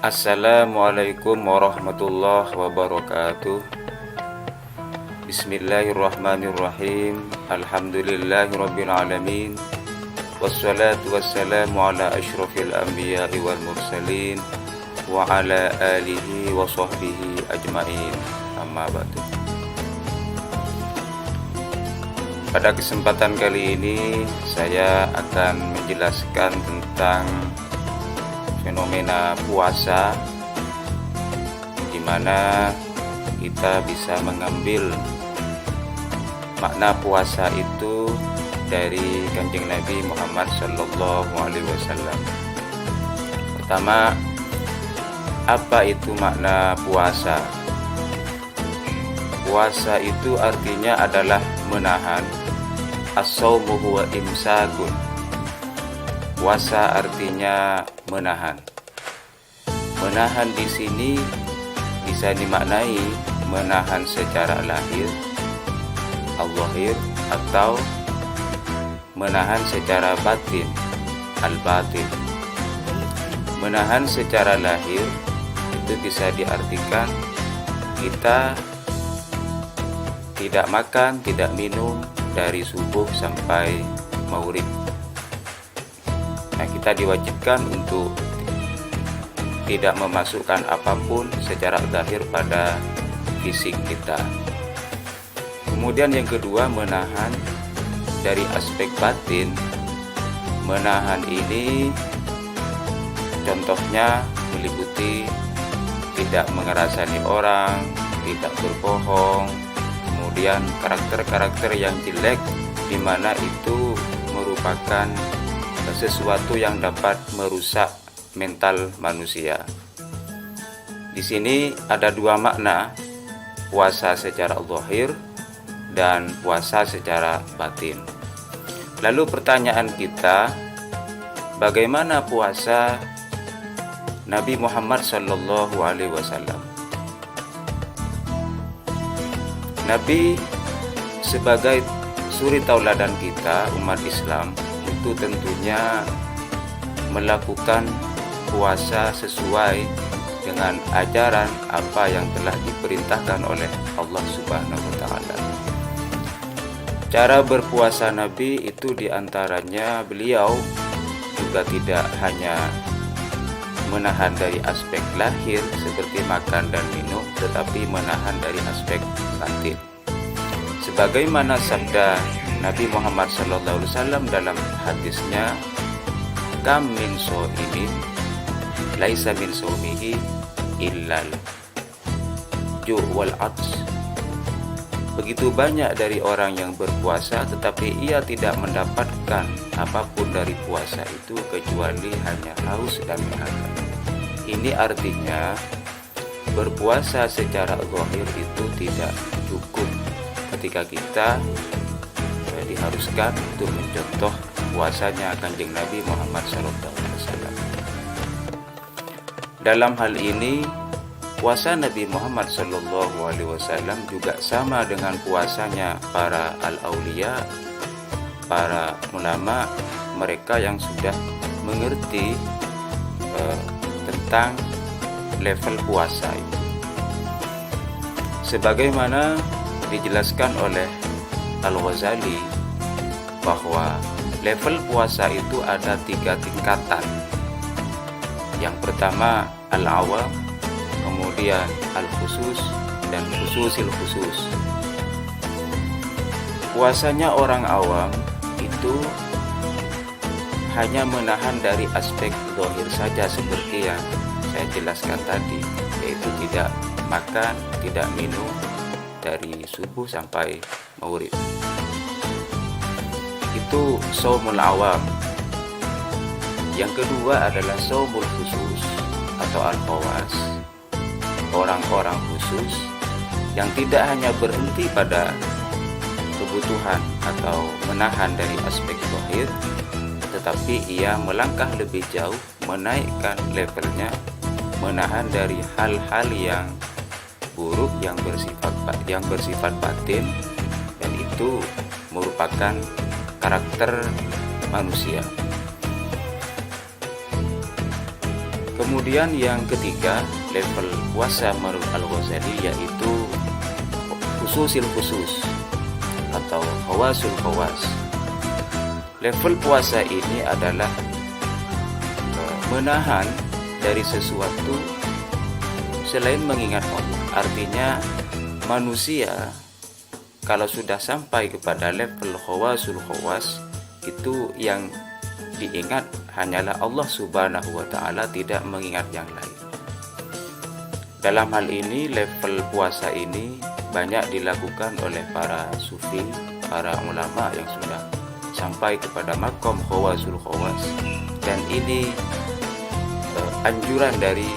Assalamualaikum warahmatullahi wabarakatuh. Bismillahirrahmanirrahim. Alhamdulillahirabbil alamin. Wassalatu wassalamu ala asyrafil anbiya'i wal mursalin wa ala alihi wa sahbihi ajmain. Amma ba'du. Pada kesempatan kali ini saya akan menjelaskan tentang fenomena puasa, di mana kita bisa mengambil makna puasa itu dari Kanjeng Nabi Muhammad Sallallahu Alaihi Wasallam. Pertama, apa itu makna puasa? Puasa itu artinya adalah menahan. As-shaumu huwa imsakun. Puasa artinya menahan. Menahan di sini bisa dimaknai menahan secara lahir, al-zahir, atau menahan secara batin, al-batin. Menahan secara lahir itu bisa diartikan kita tidak makan, tidak minum dari subuh sampai maghrib. Nah, kita diwajibkan untuk tidak memasukkan apapun secara zahir pada fisik kita. Kemudian yang kedua, menahan dari aspek batin. Menahan ini contohnya meliputi tidak mengerasani orang, tidak berbohong, kemudian karakter-karakter yang jelek, di mana itu merupakan sesuatu yang dapat merusak mental manusia. Di sini ada dua makna, puasa secara zahir dan puasa secara batin. Lalu pertanyaan kita, bagaimana puasa Nabi Muhammad Sallallahu Alaihi Wasallam? Nabi sebagai suri tauladan kita, umat Islam, itu tentunya melakukan puasa sesuai dengan ajaran apa yang telah diperintahkan oleh Allah Subhanahu wa Ta'ala. Cara berpuasa Nabi itu diantaranya beliau juga tidak hanya menahan dari aspek lahir seperti makan dan minum, tetapi menahan dari aspek batin. Sebagaimana sabda Nabi Muhammad SAW dalam hadisnya, kam min so'imin laisa min so'mihi illal ju' wal ats. Begitu banyak dari orang yang berpuasa tetapi ia tidak mendapatkan apapun dari puasa itu kecuali hanya haus dan dahaga. Ini artinya berpuasa secara zahir itu tidak cukup ketika kita diharuskan untuk mencontoh puasanya Kanjeng Nabi Muhammad SAW. Dalam hal ini, puasa Nabi Muhammad SAW juga sama dengan puasanya para al-auliya, para ulama, mereka yang sudah mengerti tentang level puasa itu. Sebagaimana dijelaskan oleh Al-Ghazali bahwa level puasa itu ada 3 tingkatan. Yang pertama al-awam, kemudian al-khusus, dan khususil khusus. Puasanya orang awam itu hanya menahan dari aspek zahir saja seperti yang saya jelaskan tadi, yaitu tidak makan, tidak minum dari subuh sampai maghrib. Itu shaumul awam. Yang kedua adalah shaumul khusus atau al-khawas, orang-orang khusus yang tidak hanya berhenti pada kebutuhan atau menahan dari aspek zahir, tetapi ia melangkah lebih jauh, menaikkan levelnya, menahan dari hal-hal yang buruk yang bersifat batin, dan itu merupakan karakter manusia. Kemudian yang ketiga, level puasa menurut Al-Ghazali yaitu khususil khusus atau khawasul khawas. Level puasa ini adalah menahan dari sesuatu selain mengingat Allah. Artinya manusia kalau sudah sampai kepada level khawasul khawas, itu yang diingat hanyalah Allah Subhanahu wa Ta'ala, tidak mengingat yang lain. Dalam hal ini, level puasa ini banyak dilakukan oleh para sufi, para ulama yang sudah sampai kepada makom khawasul khawas. Dan ini anjuran dari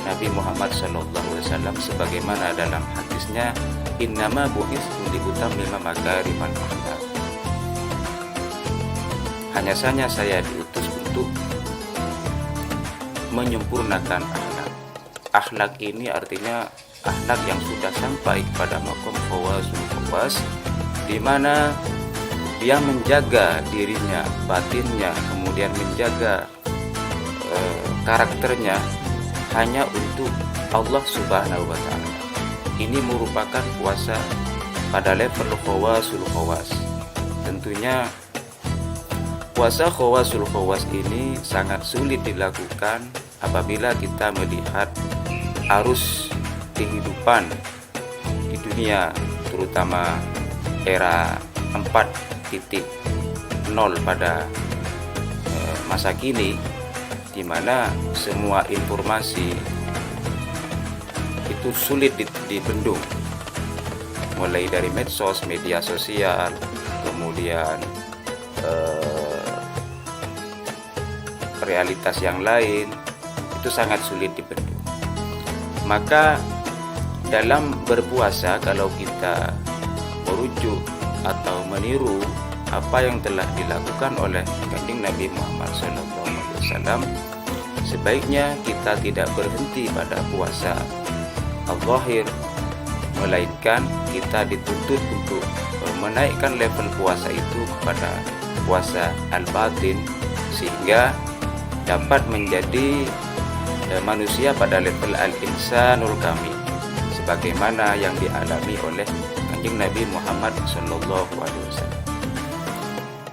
Nabi Muhammad SAW sebagaimana dalam hadisnya, innama bu'itsu liutammima makarimal akhlaq. Hanya saja saya diutus untuk menyempurnakan akhlak. Akhlak ini artinya akhlak yang sudah sampai kepada makom khawasul khawas, di mana dia menjaga dirinya, batinnya, kemudian menjaga karakternya hanya untuk Allah Subhanahu wa Ta'ala. Ini merupakan puasa pada level khawasul khawas. Tentunya puasa khawasul khawas ini sangat sulit dilakukan apabila kita melihat arus kehidupan di dunia, terutama era 4.0 pada masa kini, di mana semua informasi itu sulit dibendung, mulai dari medsos, media sosial, kemudian realitas yang lain, itu sangat sulit dibendung. Maka dalam berpuasa, kalau kita merujuk atau meniru apa yang telah dilakukan oleh Kanjeng Nabi Muhammad SAW, sebaiknya kita tidak berhenti pada puasa al-zahir, melainkan kita dituntut untuk menaikkan level puasa itu kepada puasa al-batin, sehingga dapat menjadi manusia pada level al-insanul kamil, sebagaimana yang dialami oleh Kanjeng Nabi Muhammad SAW.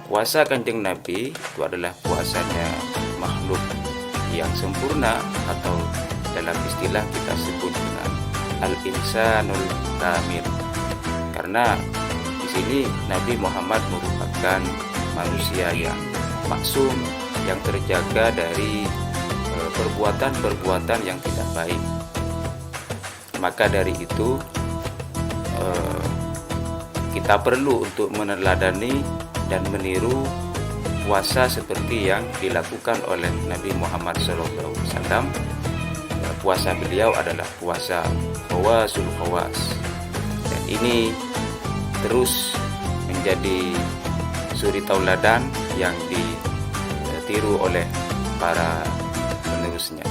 Puasa Kanjeng Nabi itu adalah puasanya makhluk yang sempurna, atau dalam istilah kita sebut dengan al-insanul kamil, karena di sini Nabi Muhammad merupakan manusia yang maksum, yang terjaga dari perbuatan-perbuatan yang tidak baik. Maka dari itu kita perlu untuk meneladani dan meniru puasa seperti yang dilakukan oleh Nabi Muhammad SAW. Puasa beliau adalah puasa khawasul khawas, dan ini terus menjadi suri tauladan yang ditiru oleh para penerusnya,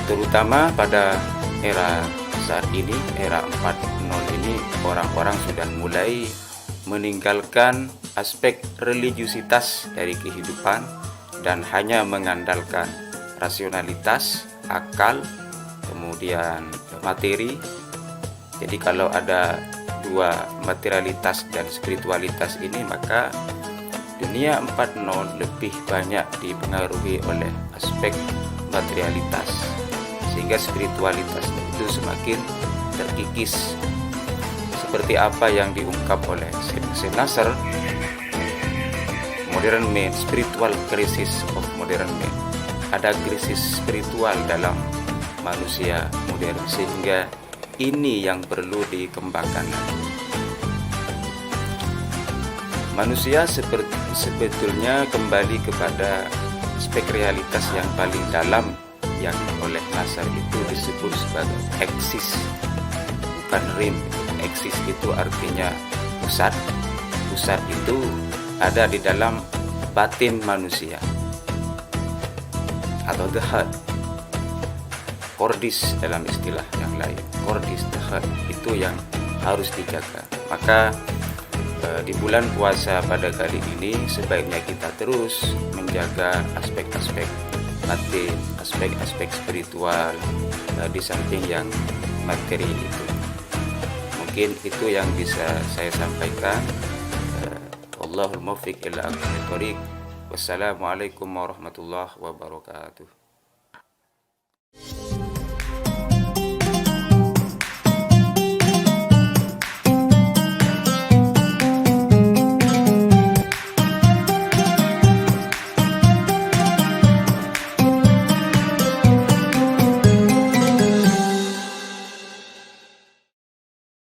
terutama pada era saat ini, era 4.0 ini. Orang-orang sudah mulai meninggalkan aspek religiusitas dari kehidupan dan hanya mengandalkan rasionalitas, akal, kemudian materi. Jadi kalau ada dua, materialitas dan spiritualitas ini, maka dunia 4.0 lebih banyak dipengaruhi oleh aspek materialitas, sehingga spiritualitas itu semakin terkikis. Seperti apa yang diungkap oleh Said Nasr, Modern Man, Spiritual Crisis of Modern Man. Ada krisis spiritual dalam manusia modern, sehingga ini yang perlu dikembangkan. Manusia sebetulnya kembali kepada aspek realitas yang paling dalam, yang oleh Nasr itu disebut sebagai eksis, bukan rim. Eksis itu artinya pusat. Pusat itu ada di dalam batin manusia, atau the heart. Kordis dalam istilah yang lain, kordis, the heart, itu yang harus dijaga. Maka di bulan puasa pada kali ini sebaiknya kita terus menjaga aspek-aspek batin, aspek-aspek spiritual, di samping yang materi itu. Mungkin itu yang bisa saya sampaikan. Wallahul muwaffiq ila aqwamit thoriq. Wassalamualaikum warahmatullahi wabarakatuh.